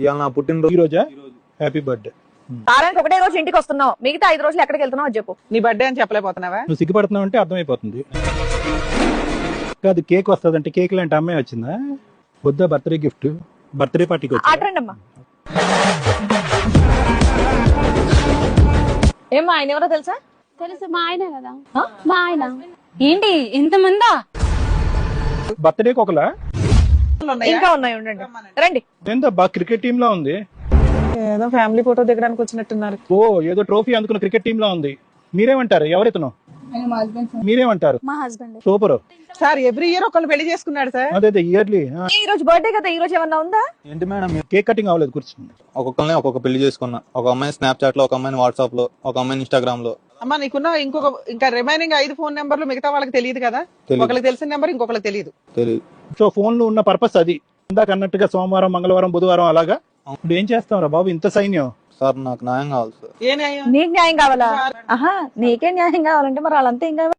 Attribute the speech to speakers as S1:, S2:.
S1: ఇవాళ నా పుట్టినరోజు.
S2: ఈ రోజా? Happy birthday.
S3: వారానికి ఒకటే రోజు ఇంటికి వస్తున్నావు, మిగతా 5 రోజులు ఎక్కడికి వెళ్తున్నావు అది చెప్పు.
S4: నీ బర్త్డే అని చెప్పలేకపోతున్నావా?
S2: నువ్వు సిగ్గుపడుతున్నావు అంటే అర్థమైపోతుంది. కాదు, కేక్ వస్తుంది అంటే కేక్ లాంటి అమ్మాయి వచ్చిందా? వద్దా బర్త్డే గిఫ్ట్? బర్త్డే పార్టీకి వచ్చా?
S3: ఆటరండి అమ్మా. ఏమ్మా ఆయన ఎవరో తెలుసా?
S5: తెలుసు, మా ఆయన కదా.
S3: ఆ?
S5: మా ఆయన. ఏంటి ఎంతమందా?
S2: బర్త్డేకి ఒకలా?
S3: ఇంకా ఉన్నాయి, ఉండండి రండి.
S2: ఏందబ్బా క్రికెట్ టీమ్ లా ఉంది.
S4: ఏదో ఫ్యామిలీ ఫోటో దిగడానికి వచ్చినట్టున్నారు.
S2: ఓ ఏదో ట్రోఫీ అందుకున్న క్రికెట్ టీమ్ లా ఉంది. మీరేమంటారు? ఎవరితను? మీరేమంటారు?
S5: మా husband.
S2: Super.
S4: Sir every year ఒకళ్ళు పెళ్లి చేసుకున్నాడు సార్.
S2: అదే ఇయర్లీ.
S3: ఈ రోజు బర్త్డే కదా, ఈ రోజు ఏమన్నా ఉందా?
S1: ఏంటి మేడం?
S2: కేక్ కటింగ్ అవ్వలేదు, కూర్చుంది.
S1: ఒక్కొక్కరిని ఒక్కొక్క పెళ్లి చేసుకున్నా. ఒక అమ్మాయి స్నాప్చాట్ లో, ఒక అమ్మాయిని వాట్సాప్ లో, ఒక అమ్మాయిని ఇన్స్టాగ్రామ్ లో.
S4: అమ్మా నీకున్న ఇంకా రిమైనింగ్ 5 ఫోన్ నెంబర్లు మిగతా వాళ్ళకి తెలియదు కదా.
S1: తెలీదు.
S4: ఒకరికి తెలిసిన నెంబర్ ఇంకొకరికి తెలియదు.
S1: తెలియదు.
S2: సో ఫోన్ లో ఉన్న పర్పస్ అది. ఇందాక అన్నట్టుగా సోమవారం, మంగళవారం, బుధవారం అలాగా. ఇప్పుడు ఏం చేస్తాం రా బాబు, ఇంత సైన్యం?
S1: సార్ నాకు న్యాయం కావాలి సార్.
S4: ఏ న్యాయం?
S3: నీకు న్యాయం కావాలా? ఆహా, నీకే న్యాయం కావాలంటే మరి వాళ్ళంతా ఏం కావాలి?